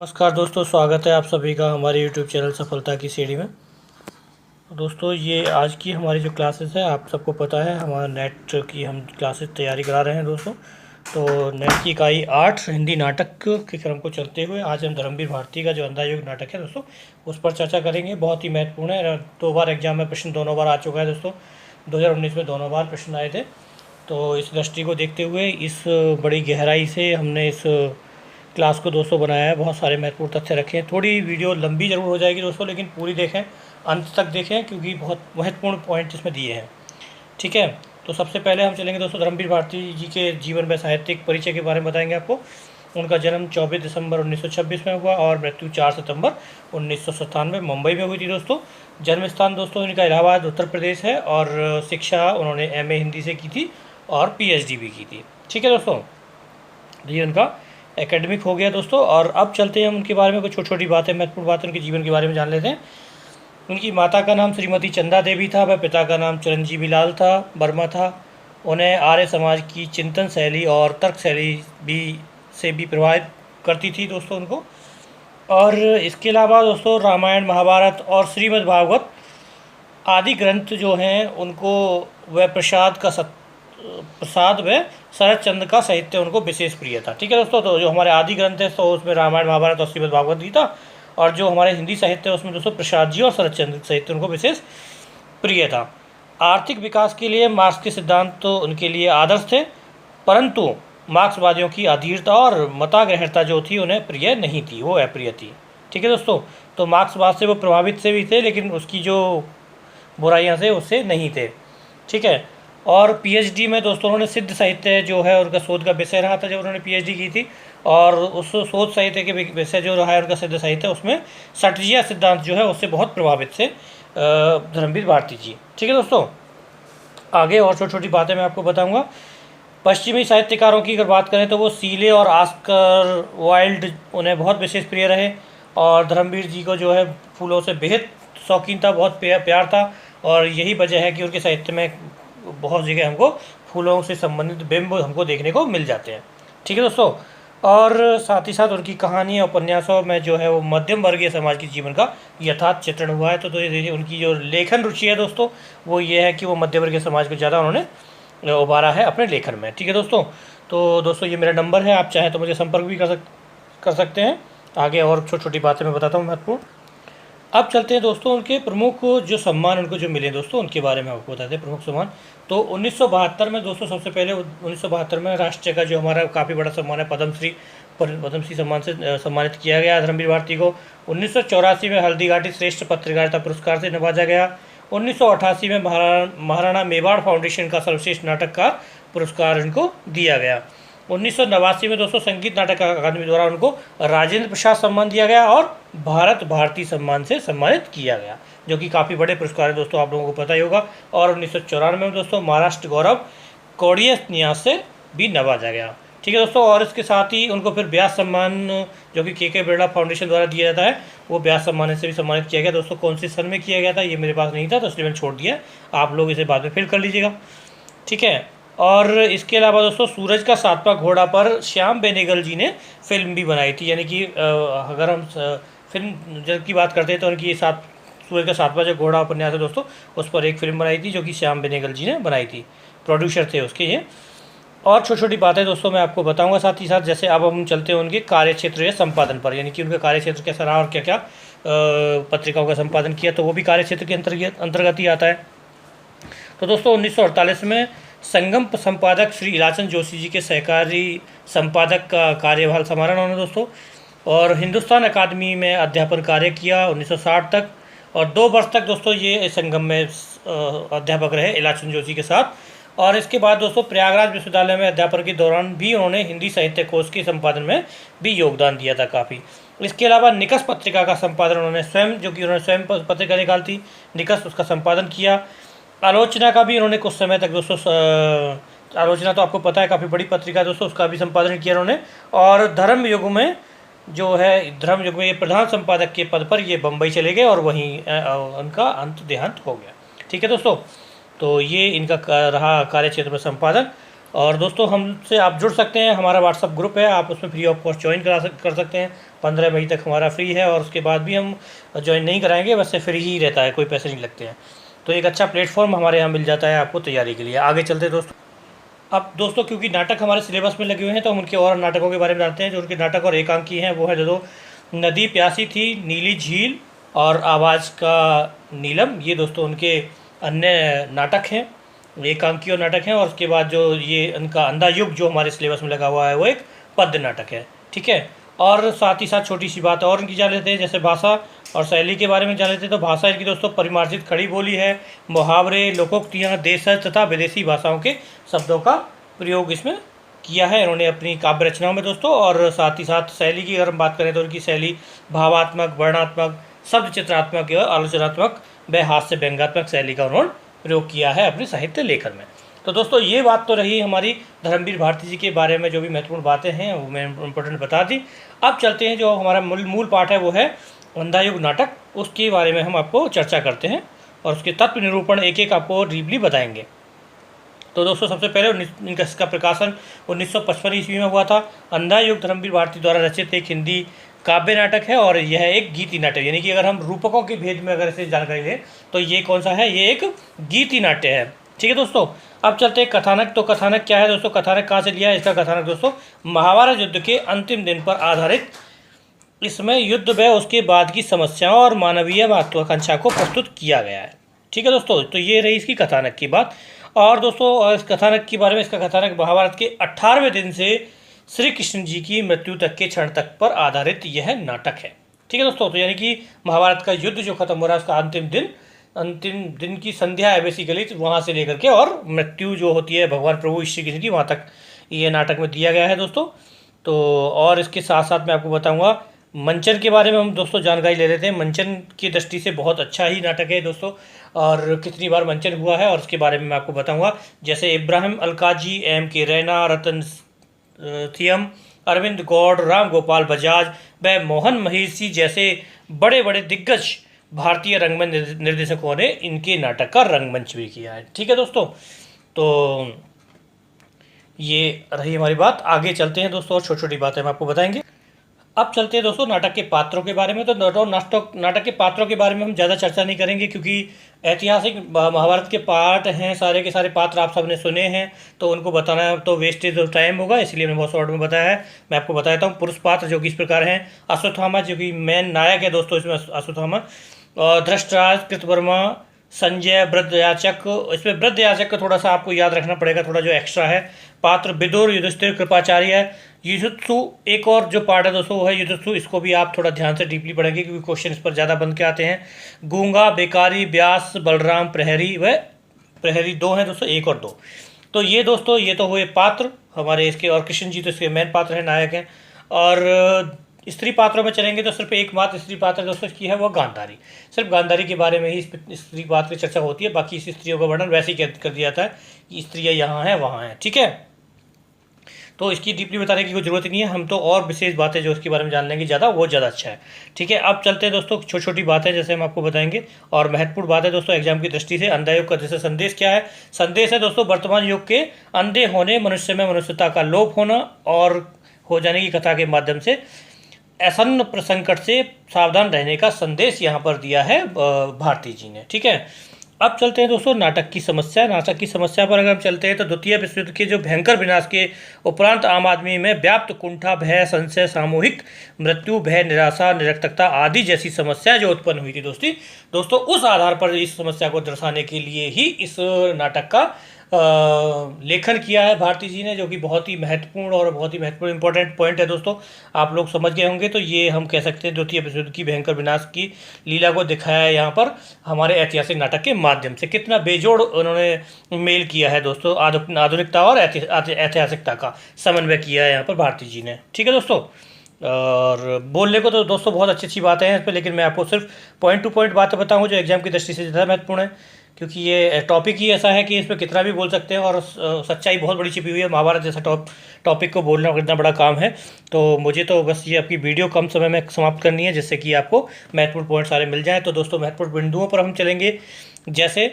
नमस्कार दोस्तों, स्वागत है आप सभी का हमारे YouTube चैनल सफलता की सीढ़ी में। दोस्तों, ये आज की हमारी जो क्लासेस है, आप सबको पता है हमारा नेट की हम क्लासेस तैयारी करा रहे हैं दोस्तों। तो नेट की इकाई 8 हिंदी नाटक के क्रम को चलते हुए आज हम धर्मवीर भारती का जो अंधा युग नाटक है दोस्तों, उस पर चर्चा करेंगे। बहुत ही महत्वपूर्ण है। 2 बार एग्जाम में प्रश्न दोनों बार आ चुका है दोस्तों। 2019 में दोनों बार प्रश्न आए थे। तो इस दृष्टि को देखते हुए इस बड़ी गहराई से हमने इस क्लास को दोस्तों बनाया है। बहुत सारे महत्वपूर्ण तथ्य रखे हैं। थोड़ी वीडियो लंबी ज़रूर हो जाएगी दोस्तों, लेकिन पूरी देखें, अंत तक देखें, क्योंकि बहुत महत्वपूर्ण पॉइंट इसमें दिए हैं। ठीक है, तो सबसे पहले हम चलेंगे दोस्तों धर्मवीर भारती जी के जीवन में साहित्यिक परिचय के बारे में बताएंगे आपको। उनका जन्म 24 दिसंबर 1926 में हुआ और मृत्यु 4 सितंबर 1997 मुंबई में हुई थी दोस्तों। जन्म स्थान दोस्तों इनका इलाहाबाद उत्तर प्रदेश है और शिक्षा उन्होंने MA हिंदी से की थी और PhD भी की थी। ठीक है दोस्तों, ये उनका एकेडमिक हो गया दोस्तों। और अब चलते हैं हम उनके बारे में कुछ छोटी छोटी बातें, महत्वपूर्ण बातें उनके जीवन के बारे में जान लेते हैं। उनकी माता का नाम श्रीमती चंदा देवी था, वह पिता का नाम चिरंजीवी लाल था वर्मा था। उन्हें आर्य समाज की चिंतन शैली और तर्क शैली भी प्रभावित करती थी दोस्तों उनको। और इसके अलावा दोस्तों रामायण, महाभारत और श्रीमद् भागवत आदि ग्रंथ जो हैं उनको वह प्रसाद व शरद चंद्र का साहित्य उनको विशेष प्रिय था। ठीक है दोस्तों, तो जो हमारे आदि ग्रंथ है तो उसमें रामायण, महाभारत और श्रीमद् भागवत गीता, और जो हमारे हिंदी साहित्य है उसमें दोस्तों प्रसाद जी और शरद चंद्र साहित्य उनको विशेष प्रिय था। आर्थिक विकास के लिए मार्क्स के सिद्धांत तो उनके लिए आदर्श थे, परंतु मार्क्सवादियों की अधीरता और मताग्रहणता जो थी उन्हें प्रिय नहीं थी, वो अप्रिय थी। ठीक है दोस्तों, तो मार्क्सवाद से वो प्रभावित से भी थे, लेकिन उसकी जो बुराइयां से उससे नहीं थे। ठीक है, और PhD में दोस्तों उन्होंने सिद्ध साहित्य जो है उनका शोध का विषय रहा था जब उन्होंने PhD की थी। और उस शोध साहित्य के विषय जो रहा है उनका सिद्ध साहित्य, उसमें षट्जिया सिद्धांत जो है उससे बहुत प्रभावित थे धर्मवीर भारती जी। ठीक है दोस्तों, आगे और छोटी छोटी बातें मैं आपको बताऊंगा। पश्चिमी साहित्यकारों की अगर बात करें तो वो सीले और ऑस्कर वाइल्ड उन्हें बहुत विशेष प्रिय रहे। और धर्मवीर जी को जो है फूलों से बेहद शौकीन था, बहुत प्यार था। और यही वजह है कि उनके साहित्य में बहुत जगह हमको फूलों से संबंधित बिंब हमको देखने को मिल जाते हैं। ठीक है दोस्तों, और साथ ही साथ उनकी कहानी और उपन्यासों में जो है वो मध्यम वर्गीय समाज के जीवन का यथार्थ चित्रण हुआ है। तो उनकी जो लेखन रुचि है दोस्तों वो ये है कि वो मध्यम वर्गीय समाज को ज़्यादा उन्होंने उभारा है अपने लेखन में। ठीक है दोस्तों, तो दोस्तों ये मेरा नंबर है, आप चाहें तो मुझे संपर्क भी कर सकते हैं। आगे और छोटी छोटी बातें मैं बताता हूँ महत्वपूर्ण। अब चलते हैं दोस्तों उनके प्रमुख जो सम्मान उनको जो मिले दोस्तों उनके बारे में आपको बताते हैं। प्रमुख सम्मान तो 1972 में दोस्तों, सबसे पहले 1972 में राष्ट्र का जो हमारा काफ़ी बड़ा सम्मान है पद्मश्री सम्मान से सम्मानित किया गया धर्मवीर भारती को। 1984 में हल्दीघाटी श्रेष्ठ पत्रकारिता पुरस्कार से नवाजा गया। 1988 में महाराणा मेवाड़ फाउंडेशन का सर्वश्रेष्ठ नाटककार पुरस्कार इनको दिया गया। 1989 में दोस्तों संगीत नाटक अकादमी द्वारा उनको राजेंद्र प्रसाद सम्मान दिया गया और भारत भारती सम्मान से सम्मानित किया गया, जो कि काफ़ी बड़े पुरस्कार है दोस्तों, आप लोगों को पता ही होगा। और 1994 में दोस्तों महाराष्ट्र गौरव कौड़िय न्यास से भी नवाजा गया। ठीक है दोस्तों, और इसके साथ ही उनको फिर व्यास सम्मान जो कि के बिरला फाउंडेशन द्वारा दिया जाता है, वो व्यास सम्मान से भी सम्मानित किया गया। दोस्तों कौन से सन में किया गया था ये मेरे पास नहीं था, तो इसलिए मैंने छोड़ दिया, आप लोग इसे बाद में फिल कर लीजिएगा। ठीक है, और इसके अलावा दोस्तों सूरज का सातवां घोड़ा पर श्याम बेनेगल जी ने फिल्म भी बनाई थी। यानी कि अगर हम फिल्म जब की बात करते हैं तो उनकी सूरज का सातवां जो घोड़ा उपन्यास है दोस्तों, उस पर एक फिल्म बनाई थी जो कि श्याम बेनेगल जी ने बनाई थी, प्रोड्यूसर थे उसके ये। और छोटी छोटी बातें दोस्तों मैं आपको बताऊंगा साथ ही साथ। जैसे अब हम चलते हैं उनके कार्यक्षेत्र या संपादन पर, यानी कि उनका कार्यक्षेत्र कैसा रहा और क्या क्या पत्रिकाओं का संपादन किया, तो वो भी कार्यक्षेत्र के अंतर्गत ही आता है। तो दोस्तों 1948 में संगम संपादक श्री इलाचंद जोशी जी के सहकारी संपादक का कार्यभार संभाला उन्होंने दोस्तों। और हिंदुस्तान अकादमी में अध्यापन कार्य किया 1960 तक, और 2 वर्ष तक दोस्तों ये संगम में अध्यापक रहे इलाचंद जोशी के साथ। और इसके बाद दोस्तों प्रयागराज विश्वविद्यालय में अध्यापन के दौरान भी उन्होंने हिंदी साहित्य कोश के संपादन में भी योगदान दिया था काफ़ी। इसके अलावा निकष पत्रिका का संपादन उन्होंने स्वयं, जो कि उन्होंने स्वयं पत्रिका निकाली थी निकष, उसका संपादन किया। आलोचना का भी उन्होंने कुछ समय तक दोस्तों, आलोचना तो आपको पता है काफ़ी बड़ी पत्रिका दोस्तों, उसका भी संपादन किया उन्होंने। और धर्म युग में जो है, धर्म युग में ये प्रधान संपादक के पद पर ये बम्बई चले गए और वहीं उनका अंत देहांत हो गया। ठीक है दोस्तों, तो ये इनका रहा कार्य क्षेत्र में संपादन। और दोस्तों हमसे आप जुड़ सकते हैं, हमारा व्हाट्सअप ग्रुप है, आप उसमें फ्री ऑफ कॉस्ट ज्वाइन कर सकते हैं। 15 मई तक हमारा फ्री है और उसके बाद भी हम ज्वाइन नहीं कराएंगे, वैसे फ्री ही रहता है, कोई पैसे नहीं लगते हैं। तो एक अच्छा प्लेटफॉर्म हमारे यहाँ मिल जाता है आपको तैयारी के लिए। आगे चलते हैं दोस्तों। अब दोस्तों क्योंकि नाटक हमारे सिलेबस में लगे हुए हैं तो हम उनके और नाटकों के बारे में जानते हैं। जो उनके नाटक और एकांकी हैं वो है जो नदी प्यासी थी, नीली झील और आवाज़ का नीलम, ये दोस्तों उनके अन्य नाटक हैं, एकांकी और नाटक हैं। और उसके बाद जो ये उनका अंधा युग जो हमारे सिलेबस में लगा हुआ है वो एक पद्य नाटक है, ठीक है। और साथ ही साथ छोटी सी बात और इनकी जान लेते हैं, जैसे भाषा और शैली के बारे में जान लेते हैं। तो भाषा इनकी दोस्तों परिमार्जित खड़ी बोली है, मुहावरे, लोकोक्तियाँ, देशज तथा विदेशी भाषाओं के शब्दों का प्रयोग इसमें किया है इन्होंने अपनी काव्य रचनाओं में दोस्तों। और साथ ही साथ शैली की अगर हम बात करें तो उनकी शैली भावात्मक, वर्णात्मक, शब्द चित्रात्मक और आलोचनात्मक व हास्य व्यंग्यात्मक शैली का उन्होंने प्रयोग किया है अपने साहित्य लेखन में। तो दोस्तों ये बात तो रही हमारी धर्मवीर भारती जी के बारे में, जो भी महत्वपूर्ण बातें हैं वो मैं इम्पोर्टेंट बता दी। अब चलते हैं, जो हमारा मूल पाठ है वो है अंधा युग नाटक, उसके बारे में हम आपको चर्चा करते हैं और उसके तत्व निरूपण एक एक आपको डीपली बताएंगे। तो दोस्तों सबसे पहले इसका प्रकाशन 1955 ईस्वी में हुआ था। अंधा युग धर्मवीर भारती द्वारा रचित एक हिंदी काव्य नाटक है और यह एक गीति नाटक, यानी कि अगर हम रूपकों के भेद में अगर इसे जानकारी लें तो ये कौन सा है, ये एक गीति नाट्य है, ठीक है दोस्तों। अब चलते हैं कथानक। तो कथानक क्या है दोस्तों, कथानक कहाँ से लिया है? इसका कथानक दोस्तों महाभारत युद्ध के अंतिम दिन पर आधारित, इसमें युद्ध व उसके बाद की समस्याओं और मानवीय महत्वाकांक्षा को प्रस्तुत किया गया है, ठीक है दोस्तों। तो ये रही इसकी कथानक की बात। और दोस्तों इस कथानक के बारे में, इसका कथानक महाभारत के 18वें दिन से श्री कृष्ण जी की मृत्यु तक के क्षण तक पर आधारित यह नाटक है, ठीक है दोस्तों। तो यानी कि महाभारत का युद्ध जो खत्म हो रहा है उसका अंतिम दिन की संध्या है बेसिकली, वहाँ से लेकर के और मृत्यु जो होती है भगवान प्रभु श्री कृष्ण की, वहाँ तक ये नाटक में दिया गया है दोस्तों। तो और इसके साथ साथ मैं आपको बताऊँगा मंचन के बारे में हम दोस्तों जानकारी ले लेते हैं। मंचन की दृष्टि से बहुत अच्छा ही नाटक है दोस्तों, और कितनी बार मंचन हुआ है और उसके बारे में मैं आपको बताऊंगा। जैसे इब्राहिम अलकाजी, एम के रैना, रतन थियम, अरविंद गौड़, राम गोपाल बजाज व मोहन महिषी जैसे बड़े बड़े दिग्गज भारतीय रंगमंच निर्देशकों ने इनके नाटक का रंगमंच भी किया है, ठीक है दोस्तों। तो ये रही हमारी बात। आगे चलते हैं दोस्तों और छोटी छोटी बातें हम आपको बताएंगे। अब चलते हैं दोस्तों नाटक के पात्रों के बारे में। तो नाटक के पात्रों के बारे में हम ज़्यादा चर्चा नहीं करेंगे, क्योंकि ऐतिहासिक महाभारत के पार्ट हैं, सारे के सारे पात्र आप सबने सुने हैं, तो उनको बताना तो वेस्टेज ऑफ टाइम होगा, इसलिए मैंने बहुत शॉर्ट में बताया है। मैं आपको बता देता हूँ पुरुष पात्र जो कि इस प्रकार हैं। अश्वत्थामा जो कि मेन नायक है दोस्तों इसमें, अश्वत्थामा, और धृष्टराज, कृतवर्मा, संजय, वृद्धयाचक। इसमें वृद्धयाचक का थोड़ा सा आपको याद रखना पड़ेगा, थोड़ा जो एक्स्ट्रा है। पात्र विदुर, युधिष्ठिर, कृपाचार्य, युजुत्सु। एक और जो पार्ट है दोस्तों वो है युजुत्सु, इसको भी आप थोड़ा ध्यान से डीपली पढ़ेंगे क्योंकि क्वेश्चन इस पर ज़्यादा बन के आते हैं। गूंगा, बेकारी, व्यास, बलराम, प्रहरी व प्रहरी 2 हैं दोस्तों, 1 और 2। तो ये दोस्तों ये तो हुए पात्र हमारे इसके, और कृष्ण जी तो इसके मेन पात्र हैं, नायक हैं। और स्त्री पात्रों में चलेंगे तो सिर्फ एकमात्र स्त्री पात्र दोस्तों की है वो गांधारी। सिर्फ गांधारी के बारे में ही स्त्री पात्र की चर्चा होती है, बाकी इस स्त्रियों का वर्णन वैसे ही कर दिया जाता है कि स्त्रियाँ यहाँ हैं वहाँ हैं, ठीक है। तो इसकी डीपली बताने की कोई ज़रूरत नहीं है, हम तो और विशेष बातें जो इसके बारे में जान लेंगे ज़्यादा, वो ज़्यादा अच्छा है, ठीक है। अब चलते हैं दोस्तों छोटी छोटी बातें जैसे हम आपको बताएंगे, और महत्वपूर्ण बात है दोस्तों एग्जाम की दृष्टि से। अंधा युग का जैसे संदेश क्या है? संदेश है दोस्तों वर्तमान युग के अंधे होने, मनुष्य में मनुष्यता का लोप होना और हो जाने की कथा के माध्यम से आसन्न प्रसंकट से सावधान रहने का संदेश यहाँ पर दिया है भारती जी ने, ठीक है। अब चलते हैं दोस्तों नाटक की समस्या। नाटक की समस्या पर अगर हम चलते हैं तो द्वितीय विश्व युद्ध के जो भयंकर विनाश के उपरांत आम आदमी में व्याप्त कुंठा, भय, संशय, सामूहिक मृत्यु, भय, निराशा, निरर्थकता आदि जैसी समस्याएं जो उत्पन्न हुई थी दोस्तों उस आधार पर इस समस्या को दर्शाने के लिए ही इस नाटक का लेखन किया है भारती जी ने, जो कि बहुत ही महत्वपूर्ण और बहुत ही महत्वपूर्ण इंपॉर्टेंट पॉइंट है दोस्तों, आप लोग समझ गए होंगे। तो ये हम कह सकते हैं द्वितीय विश्व युद्ध की भयंकर विनाश की लीला को दिखाया है यहाँ पर हमारे ऐतिहासिक नाटक के माध्यम से। कितना बेजोड़ उन्होंने मेल किया है दोस्तों, आधुनिकता और ऐतिहासिकता का समन्वय किया है यहाँ पर भारती जी ने, ठीक है दोस्तों। और बोलने को तो दोस्तों बहुत अच्छी अच्छी बातें हैं इस पर, लेकिन मैं आपको सिर्फ पॉइंट टू पॉइंट बातें बताऊँ जो एग्जाम की दृष्टि से ज़्यादा महत्वपूर्ण है, क्योंकि ये टॉपिक ही ऐसा है कि इस पर कितना भी बोल सकते हैं और सच्चाई बहुत बड़ी छिपी हुई है। महाभारत जैसा टॉपिक को बोलना कितना बड़ा काम है। तो मुझे तो बस ये आपकी वीडियो कम समय में समाप्त करनी है जिससे कि आपको महत्वपूर्ण पॉइंट सारे मिल जाएँ। तो दोस्तों महत्वपूर्ण बिंदुओं पर हम चलेंगे, जैसे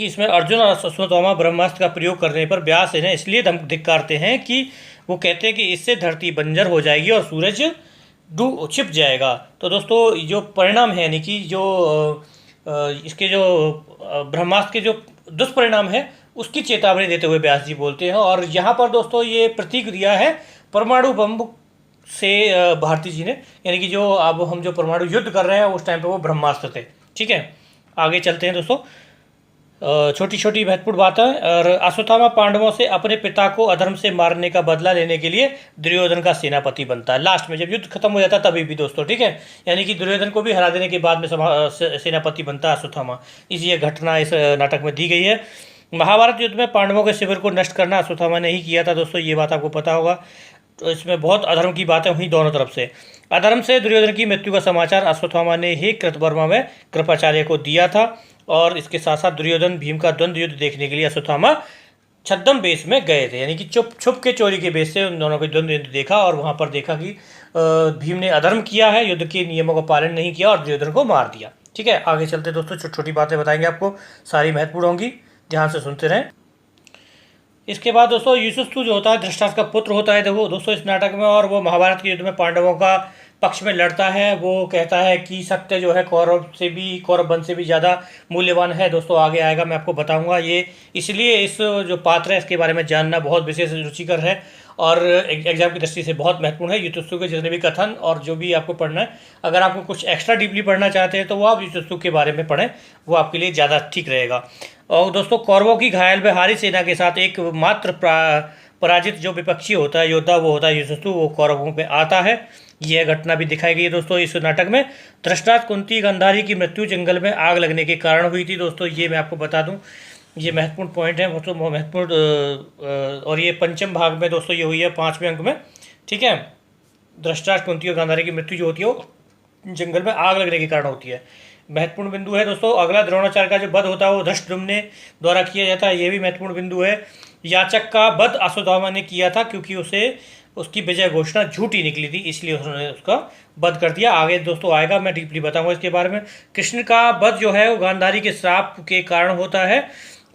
कि इसमें अर्जुन और अश्वत्थामा ब्रह्मास्त्र का प्रयोग करने पर व्यास इन्हें इसलिए धिक्कारते हैं कि वो कहते हैं कि इससे धरती बंजर हो जाएगी और सूरज छिप जाएगा। तो दोस्तों जो परिणाम है, यानी कि जो इसके जो ब्रह्मास्त्र के जो दुष्परिणाम है उसकी चेतावनी देते हुए व्यास जी बोलते हैं। और यहाँ पर दोस्तों ये प्रतीक दिया है परमाणु बम से भारती जी ने, यानी कि जो अब हम जो परमाणु युद्ध कर रहे हैं उस टाइम पे वो ब्रह्मास्त्र थे। ठीक है, आगे चलते हैं दोस्तों। छोटी छोटी महत्वपूर्ण बातें। और अश्वत्थामा पांडवों से अपने पिता को अधर्म से मारने का बदला लेने के लिए दुर्योधन का सेनापति बनता है लास्ट में, जब युद्ध खत्म हो जाता है तभी भी दोस्तों। ठीक है, यानी कि दुर्योधन को भी हरा देने के बाद में सेनापति बनता है अश्वत्थामा। ये घटना इस नाटक में दी गई है। महाभारत युद्ध में पांडवों के शिविर को नष्ट करना अश्वत्थामा ने ही किया था दोस्तों, ये बात आपको पता होगा। तो इसमें बहुत अधर्म की बातें हुई दोनों तरफ से। अधर्म से दुर्योधन की मृत्यु का समाचार अश्वत्थामा ने ही कृतवर्मा में कृपाचार्य को दिया था। और इसके साथ साथ दुर्योधन भीम का द्वंद्व युद्ध देखने के लिए अश्वत्थामा छद्म बेस में गए थे, यानी कि छुप के चोरी के बेस से उन दोनों को द्वंद्व युद्ध देखा और वहाँ पर देखा कि भीम ने अधर्म किया है, युद्ध के नियमों का पालन नहीं किया और दुर्योधन को मार दिया। ठीक है, आगे चलते दोस्तों, छोटी छोटी बातें बताएंगे आपको, सारी महत्वपूर्ण होंगी, ध्यान से सुनते रहें। इसके बाद दोस्तों युधिष्ठिर जो होता है धृतराष्ट्र का पुत्र होता है वो दोस्तों इस नाटक में, और वो महाभारत के युद्ध में पांडवों का पक्ष में लड़ता है। वो कहता है कि सत्य जो है कौरव वंश से भी ज़्यादा मूल्यवान है। दोस्तों आगे आएगा, मैं आपको बताऊंगा। ये इसलिए इस जो पात्र है इसके बारे में जानना बहुत विशेष रुचिकर है और एग्जाम की दृष्टि से बहुत महत्वपूर्ण है। युधिष्ठिर के जितने भी कथन और जो भी आपको पढ़ना है, अगर आपको कुछ एक्स्ट्रा डीपली पढ़ना चाहते हैं तो वो आप युधिष्ठिर के बारे में पढ़ें, वो आपके लिए ज़्यादा ठीक रहेगा। और दोस्तों कौरवों की घायल में हारी सेना के साथ एक मात्र पराजित जो विपक्षी होता है योद्धा, वो होता है युधिष्ठिर, वो कौरवों पे आता है। यह घटना भी दिखाई गई है दोस्तों इस नाटक में। धृतराष्ट्र कुंती गांधारी की मृत्यु जंगल में आग लगने के कारण हुई थी दोस्तों, ये मैं आपको बता दूं, ये महत्वपूर्ण पॉइंट है, मतलब महत्वपूर्ण। और ये पंचम भाग में दोस्तों ये हुई है 5वें अंक में। ठीक है, धृतराष्ट्र कुंती और गांधारी की मृत्यु जो होती है वो जंगल में आग लगने के कारण होती है, महत्वपूर्ण बिंदु है दोस्तों। अगला द्रोणाचार्य का जो वध होता है वो धृष्टद्युम्न द्वारा किया जाता है, ये भी महत्वपूर्ण बिंदु है। याचक का वध अश्वत्थामा ने किया था क्योंकि उसकी विजय घोषणा झूठी निकली थी, इसलिए उन्होंने उसका वध कर दिया। आगे दोस्तों आएगा, मैं डीपली बताऊंगा इसके बारे में। कृष्ण का वध जो है वो गांधारी के श्राप के कारण होता है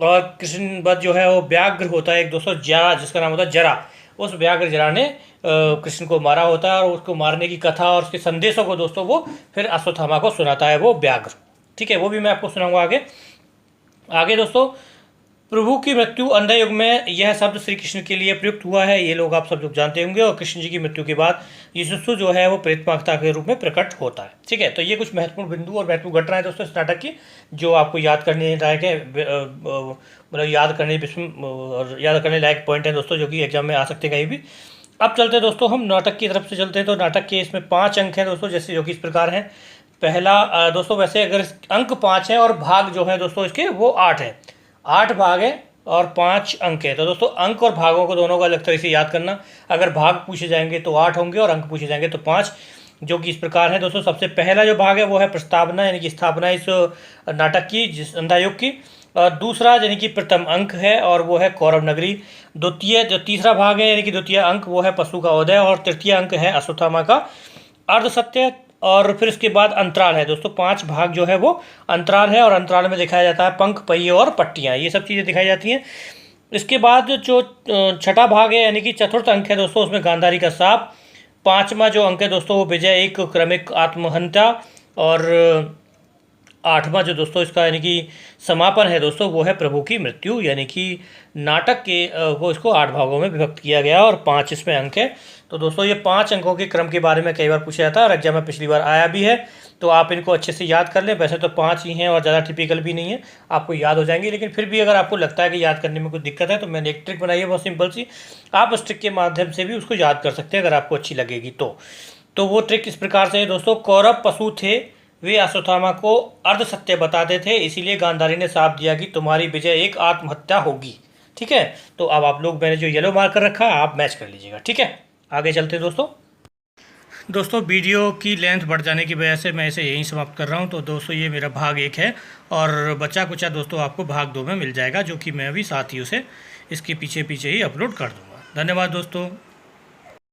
और कृष्ण वध जो है वो व्याघ्र होता है एक दोस्तों, जरा, जिसका नाम होता है जरा। उस व्याघ्र जरा ने कृष्ण को मारा होता है और उसको मारने की कथा और उसके संदेशों को दोस्तों वो फिर अश्वत्थामा को सुनाता है वो व्याघ्र। ठीक है, वो भी मैं आपको सुनाऊंगा आगे दोस्तों। प्रभु की मृत्यु अंधा युग में, यह शब्द श्री कृष्ण के लिए प्रयुक्त हुआ है, ये लोग आप सब लोग जानते होंगे। और कृष्ण जी की मृत्यु के बाद युधिष्ठिर जो है वो प्रेतमाता के रूप में प्रकट होता है। ठीक है, तो ये कुछ महत्वपूर्ण बिंदु और महत्वपूर्ण घटनाएं दोस्तों इस नाटक की, जो आपको याद करने लायक है, मतलब याद करने लायक पॉइंट है दोस्तों, जो कि एग्जाम में आ सकते हैं कहीं भी। अब चलते हैं दोस्तों हम नाटक की तरफ से चलते हैं। तो नाटक के इसमें 5 अंक हैं दोस्तों, जैसे जो कि इस प्रकार हैं। पहला दोस्तों, वैसे अगर अंक 5 है और भाग जो है दोस्तों इसके वो 8 है, 8 भाग है और 5 अंक है। तो दोस्तों अंक और भागों को दोनों को अलग तरह से याद करना। अगर भाग पूछे जाएंगे तो 8 होंगे और अंक पूछे जाएंगे तो 5, जो कि इस प्रकार है दोस्तों। सबसे पहला जो भाग है वो है प्रस्तावना, यानी कि स्थापना इस नाटक की, जिस अंधा युग की। और दूसरा यानी कि प्रथम अंक है और वो है कौरव नगरी। द्वितीय जो तीसरा भाग है यानी कि द्वितीय अंक वो है पशु का उदय, और तृतीय अंक है अश्वत्थामा का अर्धसत्य। और फिर इसके बाद अंतराल है दोस्तों, 5 भाग जो है वो अंतराल है, और अंतराल में दिखाया जाता है पंख, पहिए और पट्टियाँ, ये सब चीज़ें दिखाई जाती हैं। इसके बाद जो छठा भाग है यानी कि चतुर्थ अंक है दोस्तों, उसमें गांधारी का शाप। 5वां जो अंक है दोस्तों वो विजय, एक क्रमिक आत्महत्या। और 8वां जो दोस्तों इसका यानी कि समापन है दोस्तों वो है प्रभु की मृत्यु, यानी कि नाटक के वो इसको 8 भागों में विभक्त किया गया और 5 इसमें अंक है। तो दोस्तों ये 5 अंकों के क्रम के बारे में कई बार पूछा जाता है और एग्जाम में पिछली बार आया भी है, तो आप इनको अच्छे से याद कर लें। वैसे तो 5 ही हैं और ज़्यादा टिपिकल भी नहीं है, आपको याद हो जाएंगे, लेकिन फिर भी अगर आपको लगता है कि याद करने में कुछ दिक्कत है तो मैंने एक ट्रिक बनाई है बहुत सिंपल सी, आप उस ट्रिक के माध्यम से भी उसको याद कर सकते हैं अगर आपको अच्छी लगेगी तो वो ट्रिक इस प्रकार से है दोस्तों। कौरव पशु थे, वे अश्वत्थामा को अर्धसत्य बताते थे, इसीलिए गांधारी ने साफ दिया कि तुम्हारी विजय एक आत्महत्या होगी। ठीक है, तो अब आप लोग, मैंने जो येलो मार्कर रखा है आप मैच कर लीजिएगा। ठीक है, आगे चलते हैं दोस्तों वीडियो की लेंथ बढ़ जाने की वजह से मैं इसे यहीं समाप्त कर रहा हूं। तो दोस्तों ये मेरा भाग 1 है और बचा कुचा दोस्तों आपको भाग 2 में मिल जाएगा, जो कि मैं अभी साथ ही उसे इसके पीछे ही अपलोड कर दूंगा। धन्यवाद दोस्तों।